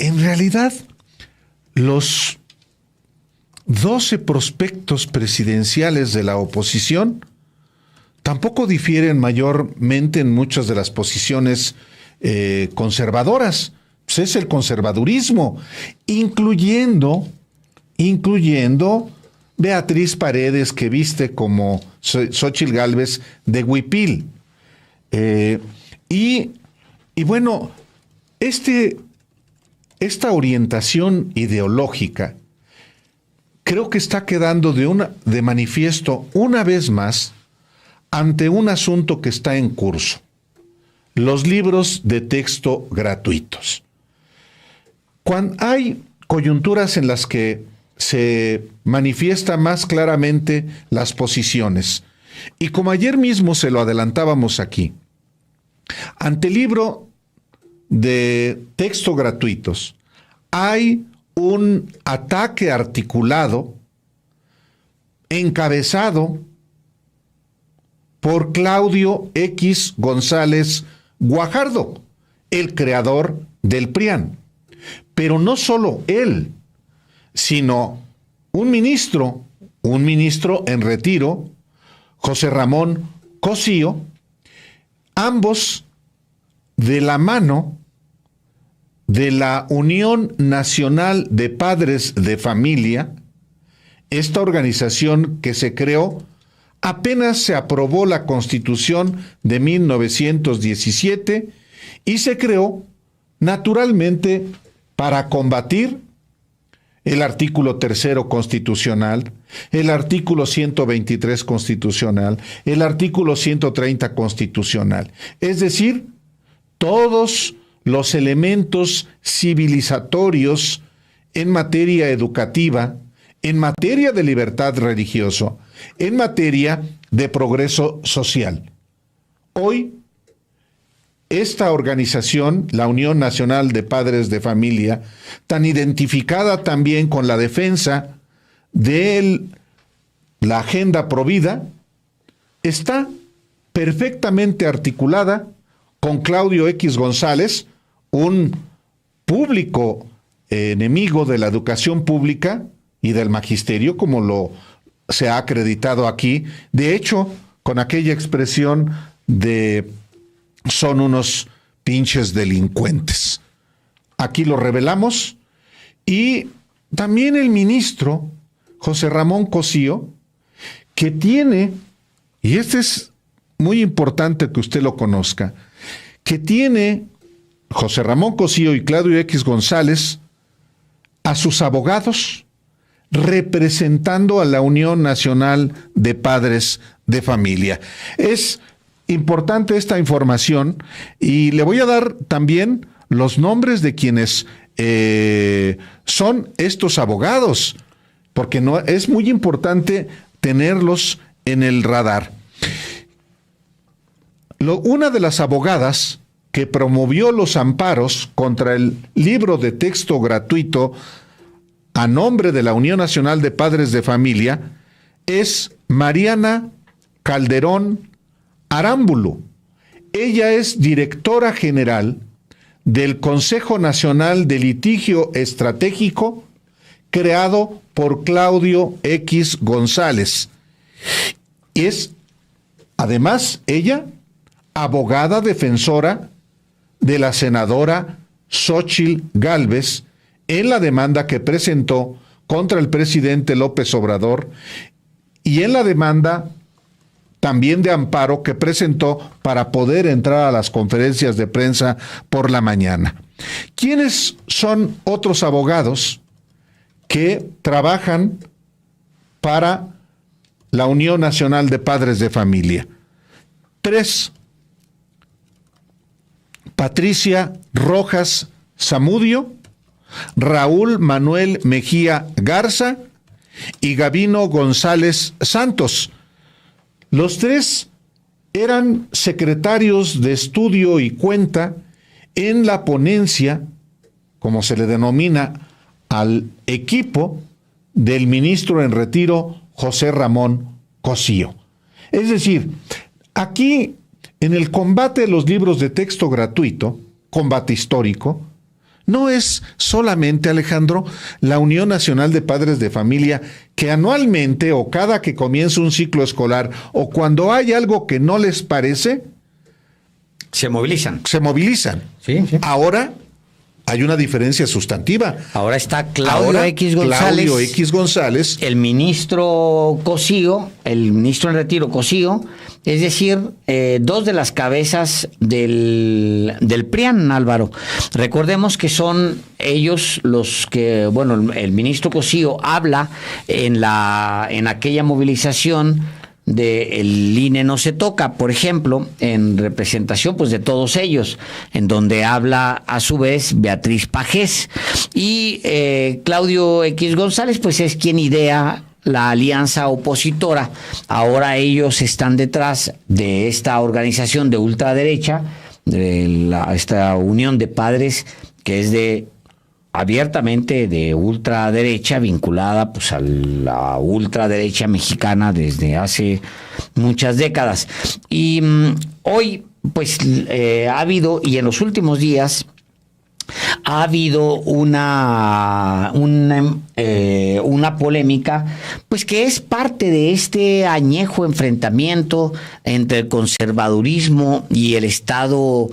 en realidad, los 12 prospectos presidenciales de la oposición tampoco difieren mayormente en muchas de las posiciones conservadoras. Pues es el conservadurismo, incluyendo Beatriz Paredes, que viste como Xóchitl Gálvez de huipil. Y bueno, esta orientación ideológica creo que está quedando de manifiesto una vez más ante un asunto que está en curso: los libros de texto gratuitos. Cuando hay coyunturas en las que se manifiesta más claramente las posiciones, y como ayer mismo se lo adelantábamos aquí, ante el libro de texto gratuitos hay un ataque articulado encabezado por Claudio X González Guajardo, el creador del PRIAN. Pero no solo él, sino un ministro en retiro, José Ramón Cosío, ambos de la mano de la Unión Nacional de Padres de Familia, esta organización que se creó apenas se aprobó la Constitución de 1917 y se creó naturalmente para combatir el artículo 3 constitucional, el artículo 123 constitucional, el artículo 130 constitucional. Es decir, todos los elementos civilizatorios en materia educativa, en materia de libertad religiosa, en materia de progreso social. Hoy, esta organización, la Unión Nacional de Padres de Familia, tan identificada también con la defensa de la agenda provida, está perfectamente articulada con Claudio X González, un público enemigo de la educación pública y del magisterio, como se ha acreditado aquí, de hecho, con aquella expresión de son unos pinches delincuentes. Aquí lo revelamos. Y también el ministro José Ramón Cosío, que tiene, y este es muy importante que usted lo conozca, que tiene José Ramón Cosío y Claudio X González a sus abogados representando a la Unión Nacional de Padres de Familia. Es importante esta información y le voy a dar también los nombres de quienes son estos abogados, porque es muy importante tenerlos en el radar. Una de las abogadas que promovió los amparos contra el libro de texto gratuito a nombre de la Unión Nacional de Padres de Familia es Mariana Calderón Arámbulo. Ella es directora general del Consejo Nacional de Litigio Estratégico, creado por Claudio X González. Es, además, ella, abogada defensora de la senadora Xóchitl Gálvez en la demanda que presentó contra el presidente López Obrador y en la demanda también de amparo que presentó para poder entrar a las conferencias de prensa por la mañana. ¿Quiénes son otros abogados que trabajan para la Unión Nacional de Padres de Familia? 3. Patricia Rojas Zamudio, Raúl Manuel Mejía Garza y Gabino González Santos. Los 3 eran secretarios de estudio y cuenta en la ponencia, como se le denomina al equipo del ministro en retiro José Ramón Cosío. Es decir, aquí en el combate de los libros de texto gratuito, combate histórico, No es solamente, Alejandro, la Unión Nacional de Padres de Familia, que anualmente o cada que comienza un ciclo escolar o cuando hay algo que no les parece, se movilizan. Sí. Ahora hay una diferencia sustantiva. Ahora está Claudio X González. El ministro Cosío, el ministro en retiro Cosío, es decir, dos de las cabezas del PRIAN, Álvaro. Recordemos que son ellos los que, bueno, el ministro Cosío habla en aquella movilización de el INE no se toca, por ejemplo, en representación pues de todos ellos, en donde habla a su vez Beatriz Pajés, y Claudio X González pues es quien idea la alianza opositora. Ahora ellos están detrás de esta organización de ultraderecha, esta unión de padres que es abiertamente de ultraderecha, vinculada pues a la ultraderecha mexicana desde hace muchas décadas. Y hoy pues ha habido, y en los últimos días ha habido una polémica, pues que es parte de este añejo enfrentamiento entre el conservadurismo y el Estado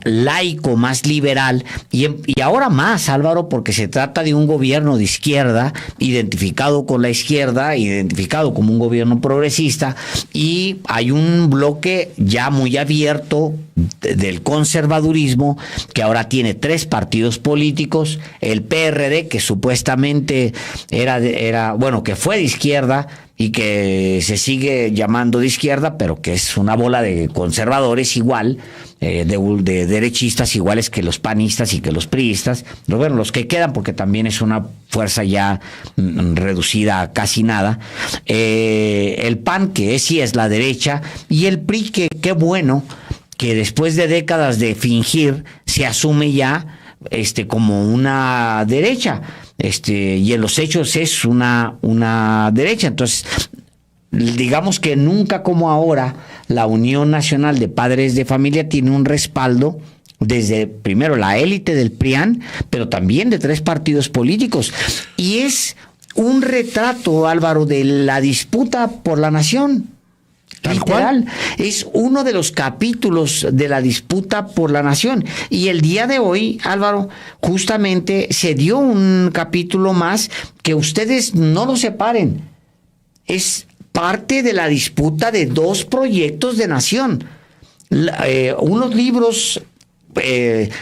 laico más liberal, y ahora más, Álvaro, porque se trata de un gobierno de izquierda, identificado con la izquierda, identificado como un gobierno progresista, y hay un bloque ya muy abierto del conservadurismo que ahora tiene 3 partidos políticos: el PRD, que supuestamente que fue de izquierda y que se sigue llamando de izquierda, pero que es una bola de conservadores igual, de derechistas iguales que los panistas y que los priistas, los que quedan, porque también es una fuerza ya reducida a casi nada, el PAN, que sí es la derecha, y el PRI, que qué bueno que después de décadas de fingir se asume ya como una derecha, y en los hechos es una derecha. Entonces, digamos que nunca como ahora la Unión Nacional de Padres de Familia tiene un respaldo desde primero la élite del PRIAN, pero también de 3 partidos políticos, y es un retrato, Álvaro, de la disputa por la nación. Literal, es uno de los capítulos de la disputa por la nación. Y el día de hoy, Álvaro, justamente se dio un capítulo más que ustedes no lo separen. Es parte de la disputa de 2 proyectos de nación. Unos libros,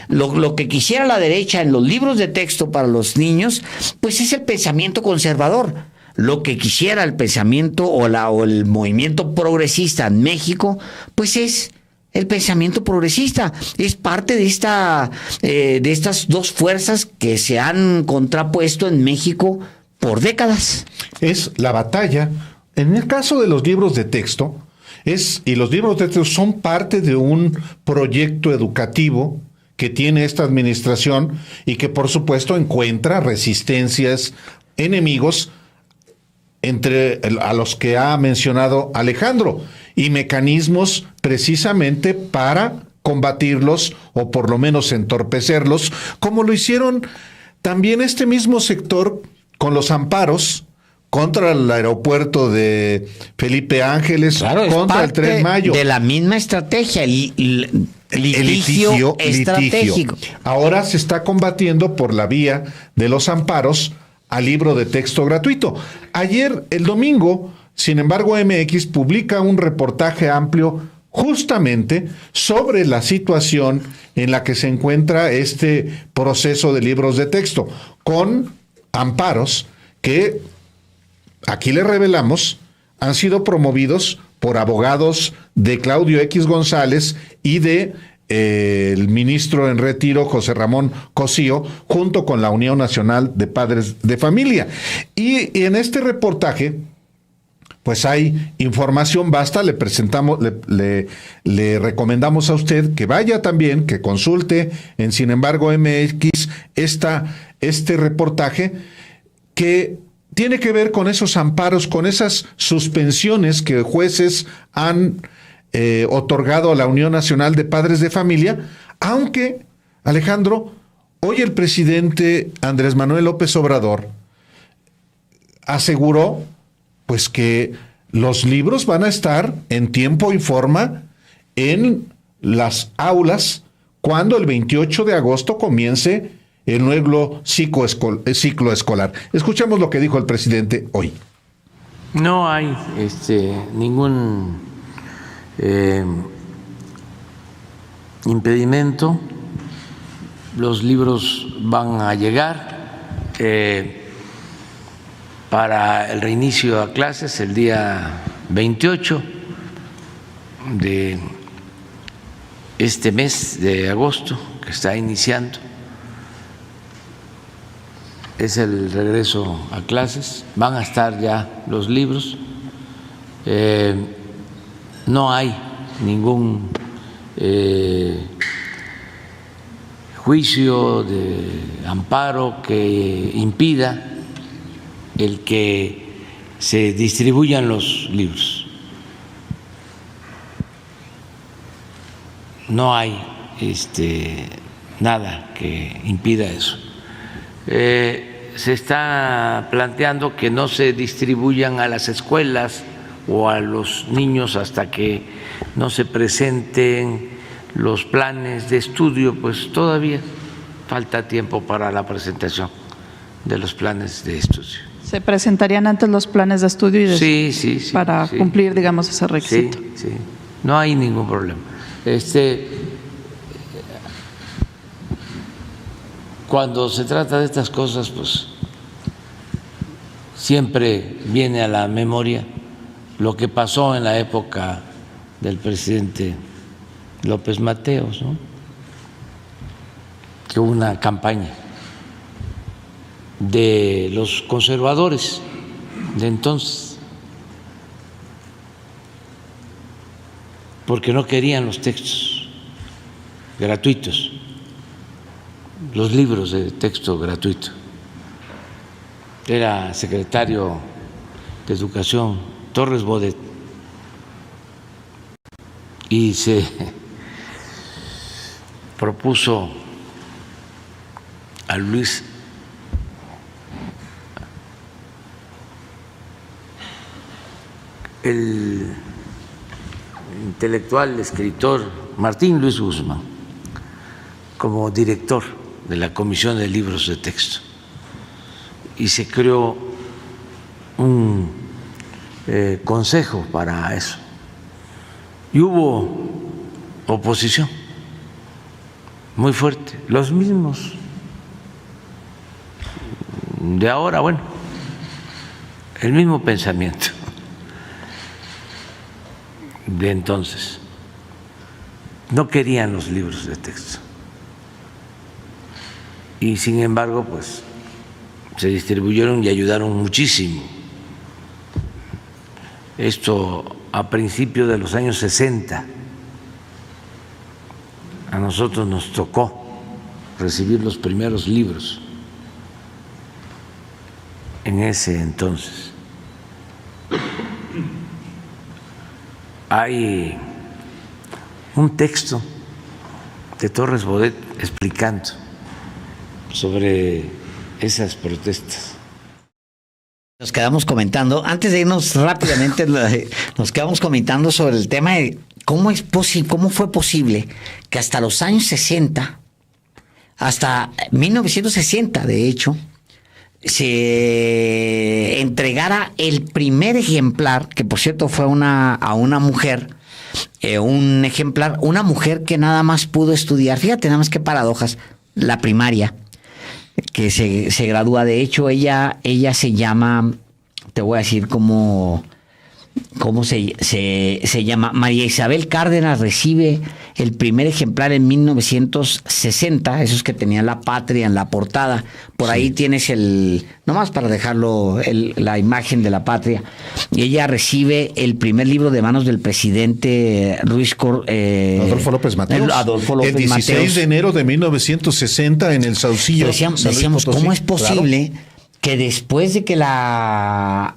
lo que quisiera la derecha en los libros de texto para los niños, pues es el pensamiento conservador. Lo que quisiera el pensamiento o el movimiento progresista en México, pues es el pensamiento progresista. Es parte de estas 2 fuerzas que se han contrapuesto en México por décadas. Es la batalla. En el caso de los libros de texto, y los libros de texto son parte de un proyecto educativo que tiene esta administración y que por supuesto encuentra resistencias, enemigos, a los que ha mencionado Alejandro, y mecanismos precisamente para combatirlos o por lo menos entorpecerlos, como lo hicieron también este mismo sector con los amparos contra el aeropuerto de Felipe Ángeles, contra el Tren Maya. De la misma estrategia, el litigio estratégico. Ahora se está combatiendo por la vía de los amparos al libro de texto gratuito. Ayer, el domingo, sin embargo, MX publica un reportaje amplio justamente sobre la situación en la que se encuentra este proceso de libros de texto, con amparos que, aquí le revelamos, han sido promovidos por abogados de Claudio X González y de el ministro en retiro, José Ramón Cosío, junto con la Unión Nacional de Padres de Familia. Y en este reportaje, pues hay información vasta. Le presentamos, le recomendamos a usted que vaya también, que consulte en Sin embargo MX este reportaje que tiene que ver con esos amparos, con esas suspensiones que jueces han otorgado a la Unión Nacional de Padres de Familia, aunque Alejandro, hoy el presidente Andrés Manuel López Obrador aseguró pues que los libros van a estar en tiempo y forma en las aulas cuando el 28 de agosto comience el nuevo ciclo escolar. Escuchemos lo que dijo el presidente hoy. No hay ningún impedimento. Los libros van a llegar para el reinicio a clases el día 28 de este mes de agosto que está iniciando. Es el regreso a clases, van a estar ya los libros. No hay ningún juicio de amparo que impida el que se distribuyan los libros. No hay nada que impida eso. Se está planteando que no se distribuyan a las escuelas o a los niños hasta que no se presenten los planes de estudio, pues todavía falta tiempo para la presentación de los planes de estudio. ¿Se presentarían antes los planes de estudio sí, para cumplir, digamos, ese requisito? Sí, no hay ningún problema. Cuando se trata de estas cosas, pues siempre viene a la memoria lo que pasó en la época del presidente López Mateos, ¿no? Que hubo una campaña de los conservadores de entonces, porque no querían los textos gratuitos, los libros de texto gratuito. Era secretario de Educación Torres Bodet y se propuso a Luis el intelectual, escritor Martín Luis Guzmán como director de la Comisión de Libros de Texto y se creó un consejo para eso y hubo oposición muy fuerte, los mismos de ahora, bueno, el mismo pensamiento de entonces. No querían los libros de texto y sin embargo pues se distribuyeron y ayudaron muchísimo. Esto a principios de los años 60 a nosotros nos tocó recibir los primeros libros en ese entonces. Hay un texto de Torres Bodet explicando sobre esas protestas. Nos quedamos comentando, antes de irnos rápidamente, nos quedamos comentando sobre el tema de cómo fue posible que hasta los años 60, hasta 1960 de hecho, se entregara el primer ejemplar, que por cierto fue a una mujer, un ejemplar, una mujer que nada más pudo estudiar, fíjate nada más qué paradojas, la primaria, que se gradúa. De hecho, ella se llama, te voy a decir cómo se llama. María Isabel Cárdenas recibe el primer ejemplar en 1960, esos que tenían la patria en la portada. Por ahí tienes nomás para dejarlo, la imagen de la patria. Y ella recibe el primer libro de manos del presidente Adolfo López Mateos. El 16 de enero de 1960 en el Saucillo. Decíamos, ¿cómo es posible que después de que la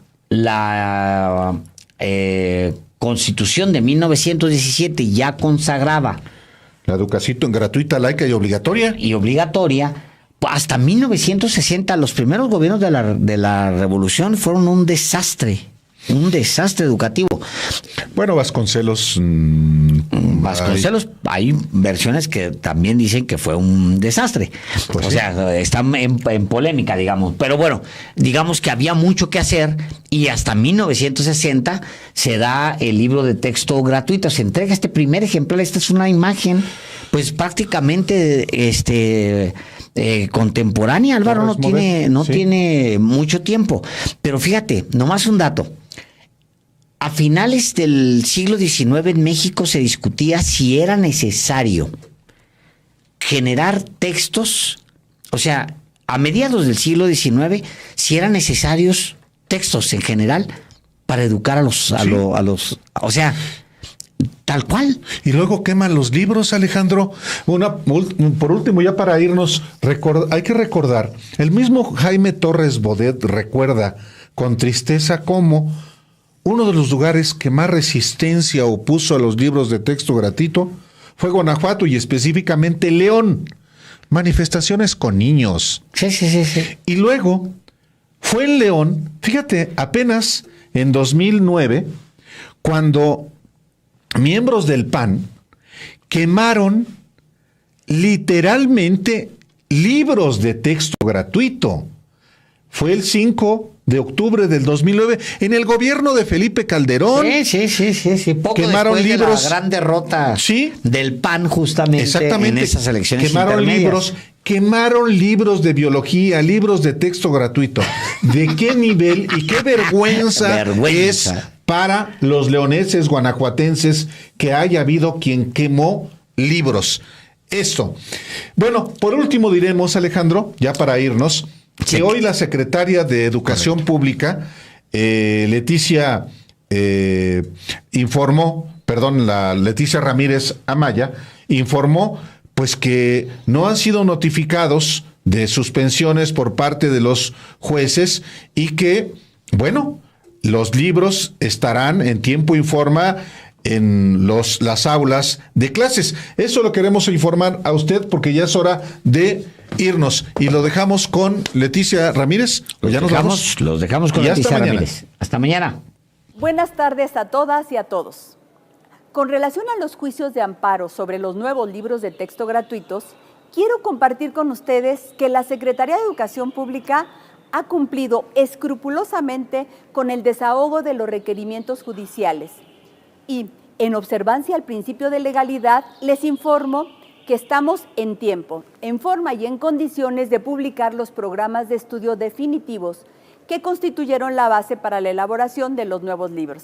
Constitución de 1917 ya consagraba La educación gratuita, laica y obligatoria. Hasta 1960, los primeros gobiernos de la revolución fueron un desastre educativo. Bueno, Vasconcelos... hay versiones que también dicen que fue un desastre. Pues o sí. sea, están en polémica, digamos. Pero bueno, digamos que había mucho que hacer y hasta 1960 se da el libro de texto gratuito. Se entrega este primer ejemplar. Esta es una imagen, pues prácticamente contemporánea. Álvaro no tiene mucho tiempo. Pero fíjate, nomás un dato. A finales del siglo XIX en México se discutía si era necesario generar textos, o sea, a mediados del siglo XIX, si eran necesarios textos en general para educar a los, o sea, tal cual. Y luego queman los libros, Alejandro. Por último, ya para irnos, hay que recordar, el mismo Jaime Torres Bodet recuerda con tristeza cómo uno de los lugares que más resistencia opuso a los libros de texto gratuito fue Guanajuato y específicamente León. Manifestaciones con niños. Sí. Y luego fue en León, fíjate, apenas en 2009, cuando miembros del PAN quemaron literalmente libros de texto gratuito. Fue el 5 de octubre del 2009, en el gobierno de Felipe Calderón. Sí. Poco quemaron después libros. De la gran derrota del PAN justamente en esas elecciones intermedias. Quemaron libros de biología, libros de texto gratuito. ¿De qué nivel y qué vergüenza es para los leoneses, guanajuatenses, que haya habido quien quemó libros? Esto. Bueno, por último diremos, Alejandro, ya para irnos, que hoy la secretaria de Educación Pública, Leticia Leticia Ramírez Amaya, informó pues que no han sido notificados de suspensiones por parte de los jueces y que, bueno, los libros estarán en tiempo y forma en las aulas de clases. Eso lo queremos informar a usted porque ya es hora de irnos y lo dejamos con Leticia Ramírez. Los dejamos con Leticia Ramírez. Hasta mañana. Buenas tardes a todas y a todos. Con relación a los juicios de amparo sobre los nuevos libros de texto gratuitos, quiero compartir con ustedes que la Secretaría de Educación Pública ha cumplido escrupulosamente con el desahogo de los requerimientos judiciales y, en observancia al principio de legalidad, les informo que estamos en tiempo, en forma y en condiciones de publicar los programas de estudio definitivos que constituyeron la base para la elaboración de los nuevos libros.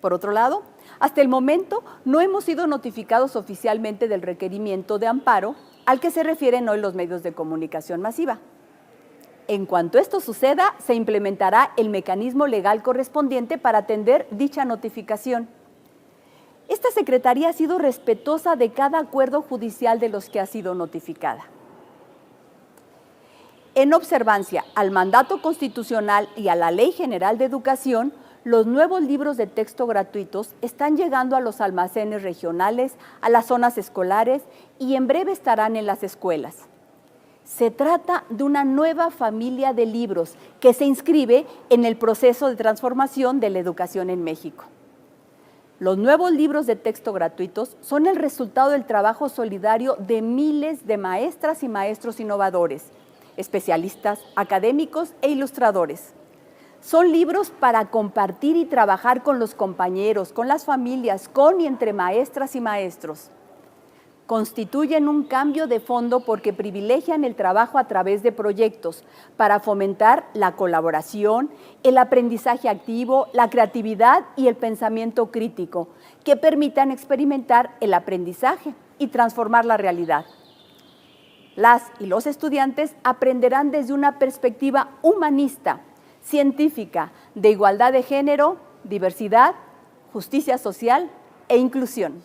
Por otro lado, hasta el momento no hemos sido notificados oficialmente del requerimiento de amparo al que se refieren hoy los medios de comunicación masiva. En cuanto esto suceda, se implementará el mecanismo legal correspondiente para atender dicha notificación. Esta Secretaría ha sido respetuosa de cada acuerdo judicial de los que ha sido notificada. En observancia al mandato constitucional y a la Ley General de Educación, los nuevos libros de texto gratuitos están llegando a los almacenes regionales, a las zonas escolares y en breve estarán en las escuelas. Se trata de una nueva familia de libros que se inscribe en el proceso de transformación de la educación en México. Los nuevos libros de texto gratuitos son el resultado del trabajo solidario de miles de maestras y maestros innovadores, especialistas, académicos e ilustradores. Son libros para compartir y trabajar con los compañeros, con las familias, con y entre maestras y maestros. Constituyen un cambio de fondo porque privilegian el trabajo a través de proyectos para fomentar la colaboración, el aprendizaje activo, la creatividad y el pensamiento crítico, que permitan experimentar el aprendizaje y transformar la realidad. Las y los estudiantes aprenderán desde una perspectiva humanista, científica, de igualdad de género, diversidad, justicia social e inclusión.